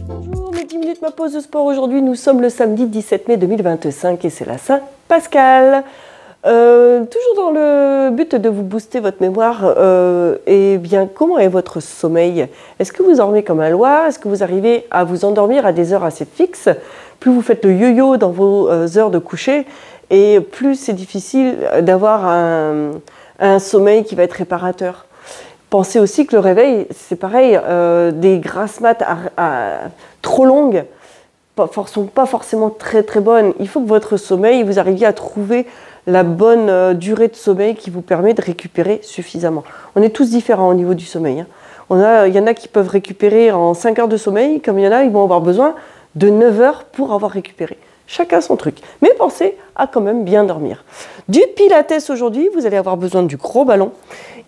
Bonjour, mes 10 minutes, ma pause de sport. Aujourd'hui, nous sommes le samedi 17 mai 2025 et c'est la Saint-Pascal. Toujours dans le but de vous booster votre mémoire, et bien, comment est votre sommeil? Est-ce que vous dormez comme un loir? Est-ce que vous arrivez à vous endormir à des heures assez fixes? Plus vous faites le yo-yo dans vos heures de coucher, et plus c'est difficile d'avoir un sommeil qui va être réparateur. Pensez aussi que le réveil, c'est pareil, des grasses mat trop longues ne sont pas forcément très très bonnes. Il faut que votre sommeil, vous arriviez à trouver la bonne durée de sommeil qui vous permet de récupérer suffisamment. On est tous différents au niveau du sommeil. Il y en a qui peuvent récupérer en 5 heures de sommeil, comme il y en a, ils vont avoir besoin de 9 heures pour avoir récupéré. Chacun son truc. Mais pensez à quand même bien dormir. Du pilates aujourd'hui, vous allez avoir besoin du gros ballon.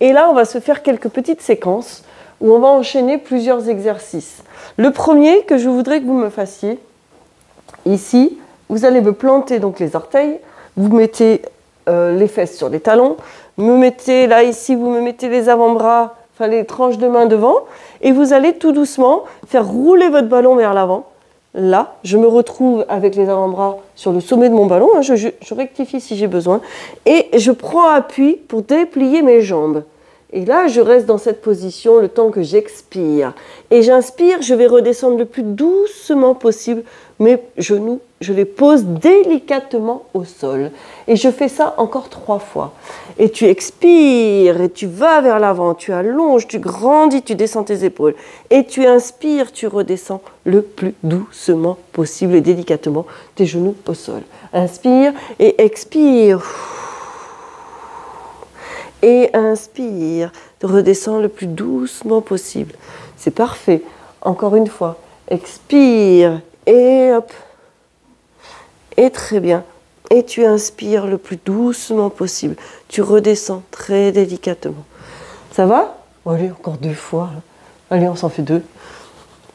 Et là, on va se faire quelques petites séquences où on va enchaîner plusieurs exercices. Le premier que je voudrais que vous me fassiez, ici, vous allez me planter donc les orteils, vous mettez les fesses sur les talons, vous me mettez les avant-bras, enfin les tranches de main devant, et vous allez tout doucement faire rouler votre ballon vers l'avant. Là, je me retrouve avec les avant-bras sur le sommet de mon ballon, je rectifie si j'ai besoin, et je prends appui pour déplier mes jambes. Et là, je reste dans cette position le temps que j'expire. Et j'inspire, je vais redescendre le plus doucement possible. Mes genoux, je les pose délicatement au sol. Et je fais ça encore 3 fois. Et tu expires, et tu vas vers l'avant, tu allonges, tu grandis, tu descends tes épaules. Et tu inspires, tu redescends le plus doucement possible et délicatement tes genoux au sol. Inspire et expire. Et inspire, redescends le plus doucement possible. C'est parfait. Encore une fois, expire et hop. Et très bien. Et tu inspires le plus doucement possible. Tu redescends très délicatement. Ça va? Allez, encore 2 fois. Allez, on s'en fait 2.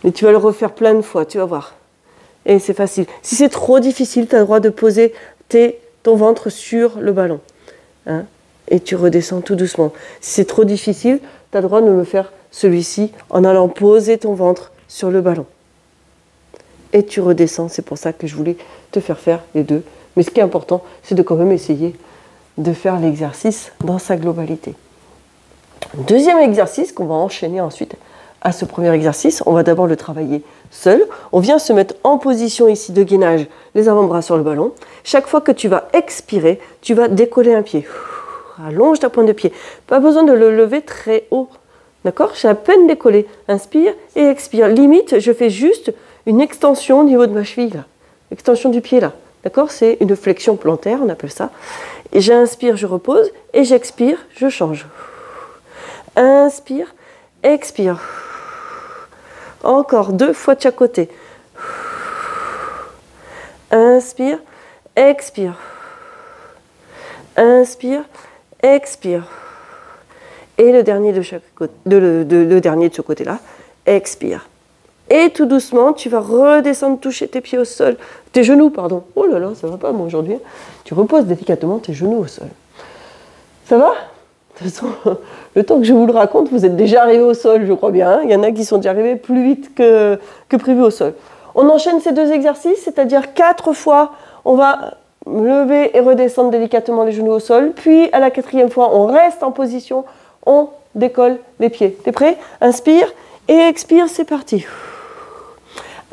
Mais tu vas le refaire plein de fois, tu vas voir. Et c'est facile. Si c'est trop difficile, tu as le droit de poser ton ventre sur le ballon. Hein? Et tu redescends tout doucement. Si c'est trop difficile, tu as le droit de me faire celui-ci en allant poser ton ventre sur le ballon. Et tu redescends, c'est pour ça que je voulais te faire les 2. Mais ce qui est important, c'est de quand même essayer de faire l'exercice dans sa globalité. Deuxième exercice qu'on va enchaîner ensuite à ce premier exercice, on va d'abord le travailler seul. On vient se mettre en position ici de gainage, les avant-bras sur le ballon. Chaque fois que tu vas expirer, tu vas décoller un pied. Allonge ta pointe de pied. Pas besoin de le lever très haut. D'accord? J'ai à peine décollé. Inspire et expire. Limite, je fais juste une extension au niveau de ma cheville. Là. Extension du pied là. D'accord? C'est une flexion plantaire, on appelle ça. Et j'inspire, je repose. Et j'expire, je change. Inspire, expire. Encore 2 fois de chaque côté. Inspire, expire. Inspire, expire. Et le dernier de chaque côté, le dernier de ce côté-là, expire. Et tout doucement, tu vas redescendre, toucher tes pieds au sol, tes genoux, pardon. Oh là là, ça va pas moi aujourd'hui. Tu reposes délicatement tes genoux au sol. Ça va? De toute façon, le temps que je vous le raconte, vous êtes déjà arrivé au sol, je crois bien. Il y en a qui sont déjà arrivés plus vite que prévu au sol. On enchaîne ces 2 exercices, c'est-à-dire 4 fois, on va lever et redescendre délicatement les genoux au sol. Puis à la 4e fois, on reste en position, on décolle les pieds. T'es prêt? Inspire et expire, c'est parti.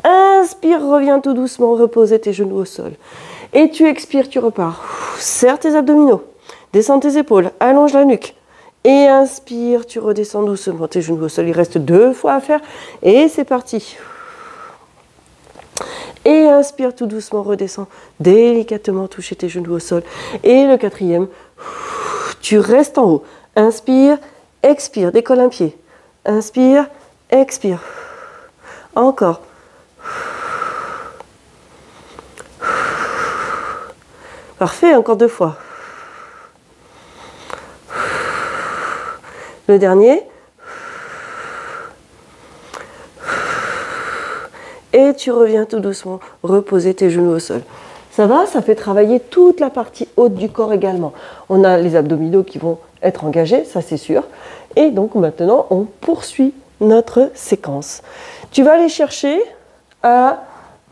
Inspire, reviens tout doucement, reposer tes genoux au sol. Et tu expires, tu repars. Serre tes abdominaux, descends tes épaules, allonge la nuque. Et inspire, tu redescends doucement tes genoux au sol. Il reste 2 fois à faire et c'est parti. Et inspire tout doucement, redescends délicatement, toucher tes genoux au sol. Et le 4e, tu restes en haut. Inspire, expire, décolle un pied. Inspire, expire. Encore. Parfait, encore 2 fois. Le dernier. Et tu reviens tout doucement, reposer tes genoux au sol. Ça va, ça fait travailler toute la partie haute du corps également. On a les abdominaux qui vont être engagé, ça c'est sûr. Et donc maintenant, on poursuit notre séquence. Tu vas aller chercher à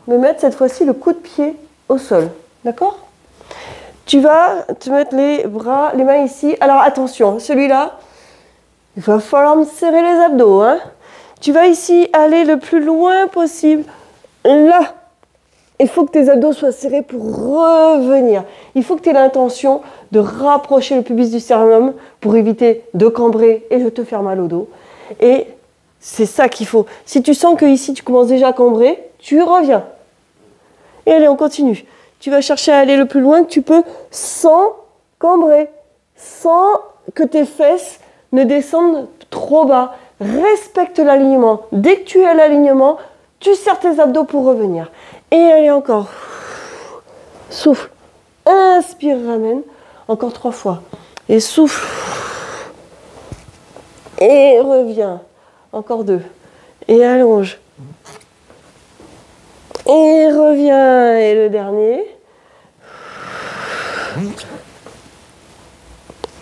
me mettre cette fois-ci le coup de pied au sol. D'accord? Tu vas te mettre les bras, les mains ici. Alors attention, celui-là, il va falloir me serrer les abdos. Hein. Tu vas ici aller le plus loin possible. Là, il faut que tes abdos soient serrés pour revenir. Il faut que tu aies l'intention de rapprocher le pubis du sternum pour éviter de cambrer et de te faire mal au dos. Et c'est ça qu'il faut. Si tu sens que ici tu commences déjà à cambrer, tu reviens. Et allez, on continue. Tu vas chercher à aller le plus loin que tu peux sans cambrer, sans que tes fesses ne descendent trop bas. Respecte l'alignement. Dès que tu es à l'alignement, tu serres tes abdos pour revenir. Et allez encore. Souffle. Inspire, ramène. Encore 3 fois. Et souffle. Et reviens. Encore 2. Et allonge. Et reviens. Et le dernier.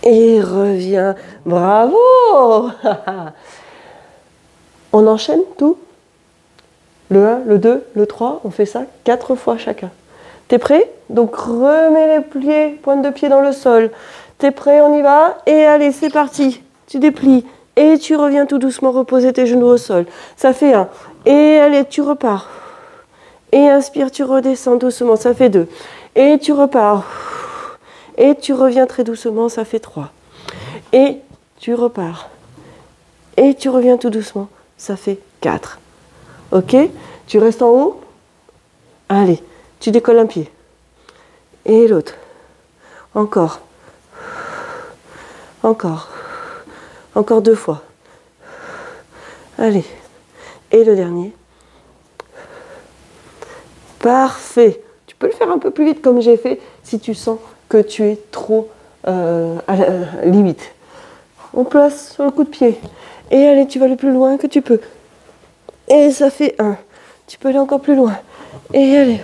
Et reviens. Bravo. On enchaîne tout. Le 1, le 2, le 3, on fait ça 4 fois chacun. T'es prêt? Donc remets les pieds, pointe de pied dans le sol. T'es prêt? On y va? Et allez, c'est parti. Tu déplies. Et tu reviens tout doucement reposer tes genoux au sol. Ça fait 1. Et allez, tu repars. Et inspire, tu redescends doucement. Ça fait 2. Et tu repars. Et tu reviens très doucement. Ça fait 3. Et tu repars. Et tu reviens tout doucement. Ça fait 4. Ok, tu restes en haut. Allez, tu décolles un pied. Et l'autre. Encore. Encore. Encore 2 fois. Allez. Et le dernier. Parfait. Tu peux le faire un peu plus vite comme j'ai fait si tu sens que tu es trop à la limite. On place sur le coup de pied. Et allez, tu vas le plus loin que tu peux. Et ça fait 1. Tu peux aller encore plus loin. Et allez.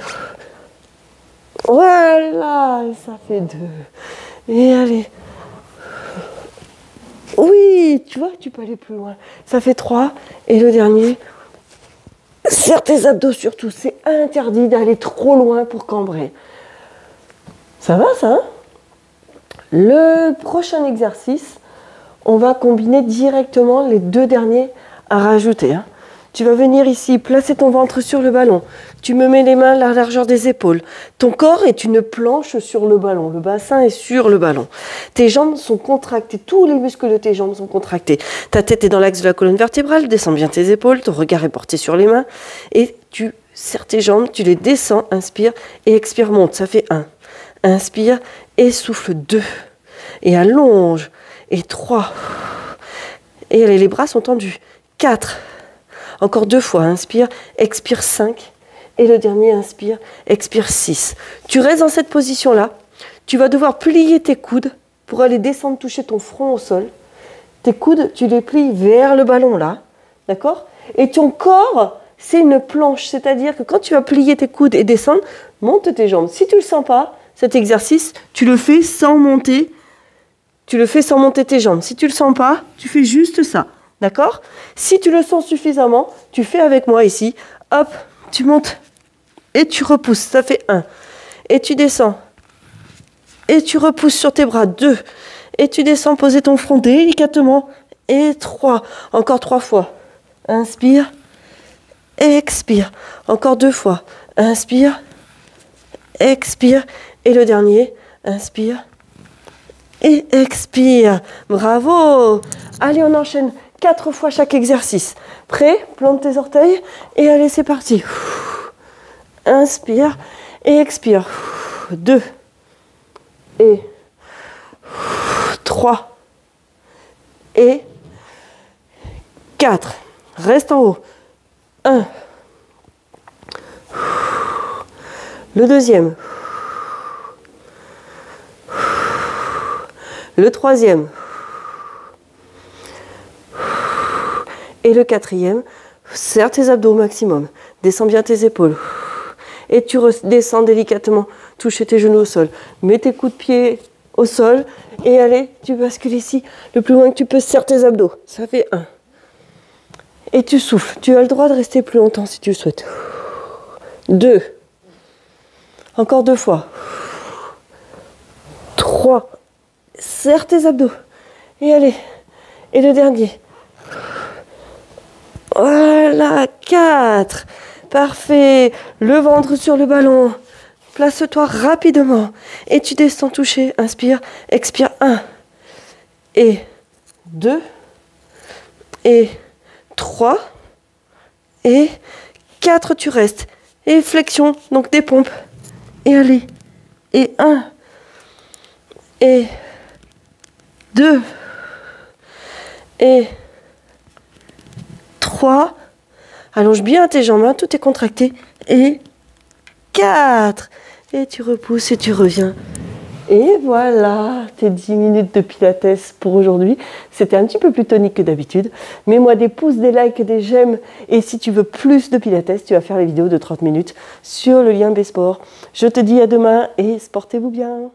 Voilà. Et ça fait 2. Et allez. Oui, tu vois, tu peux aller plus loin. Ça fait 3. Et le dernier. Serre tes abdos surtout. C'est interdit d'aller trop loin pour cambrer. Ça va, ça, hein? Le prochain exercice, on va combiner directement les 2 derniers à rajouter, hein. Tu vas venir ici, placer ton ventre sur le ballon. Tu me mets les mains à la largeur des épaules. Ton corps est une planche sur le ballon. Le bassin est sur le ballon. Tes jambes sont contractées. Tous les muscles de tes jambes sont contractés. Ta tête est dans l'axe de la colonne vertébrale. Descends bien tes épaules. Ton regard est porté sur les mains. Et tu serres tes jambes. Tu les descends. Inspire et expire. Monte. Ça fait 1. Inspire et souffle 2. Et allonge. Et 3. Et allez, les bras sont tendus. 4. Encore 2 fois, inspire, expire 5. Et le dernier, inspire, expire 6. Tu restes dans cette position-là. Tu vas devoir plier tes coudes pour aller descendre, toucher ton front au sol. Tes coudes, tu les plies vers le ballon là. D'accord? Et ton corps, c'est une planche. C'est-à-dire que quand tu vas plier tes coudes et descendre, monte tes jambes. Si tu ne le sens pas, cet exercice, tu le fais sans monter. Tu le fais sans monter tes jambes. Si tu ne le sens pas, tu fais juste ça. D'accord? Si tu le sens suffisamment, tu fais avec moi ici. Hop, tu montes et tu repousses. Ça fait 1. Et tu descends. Et tu repousses sur tes bras. 2. Et tu descends, poser ton front délicatement. Et 3. Encore 3 fois. Inspire. Expire. Encore 2 fois. Inspire. Expire. Et le dernier. Inspire. Et expire. Bravo. Allez, on enchaîne 4 fois chaque exercice. Prêt? Plante tes orteils. Et allez, c'est parti. Inspire et expire. 2. Et 3. Et 4. Reste en haut. 1. Le deuxième. Le troisième. Et le quatrième, serre tes abdos au maximum. Descends bien tes épaules. Et tu redescends délicatement. Touche tes genoux au sol. Mets tes coups de pied au sol. Et allez, tu bascules ici. Le plus loin que tu peux, serre tes abdos. Ça fait 1. Et tu souffles. Tu as le droit de rester plus longtemps si tu le souhaites. 2. Encore 2 fois. 3. Serre tes abdos. Et allez. Et le dernier. Voilà. 4. Parfait. Le ventre sur le ballon. Place-toi rapidement. Et tu descends toucher. Inspire. Expire. 1. Et 2. Et 3. Et 4. Tu restes. Et flexion. Donc des pompes. Et allez. Et 1. Et 2. Et 3. Allonge bien tes jambes, hein, tout est contracté. Et 4. Et tu repousses et tu reviens. Et voilà, tes 10 minutes de pilates pour aujourd'hui. C'était un petit peu plus tonique que d'habitude. Mets-moi des pouces, des likes, des j'aime. Et si tu veux plus de pilates, tu vas faire les vidéos de 30 minutes sur le lien B-Sport. Je te dis à demain et sportez-vous bien.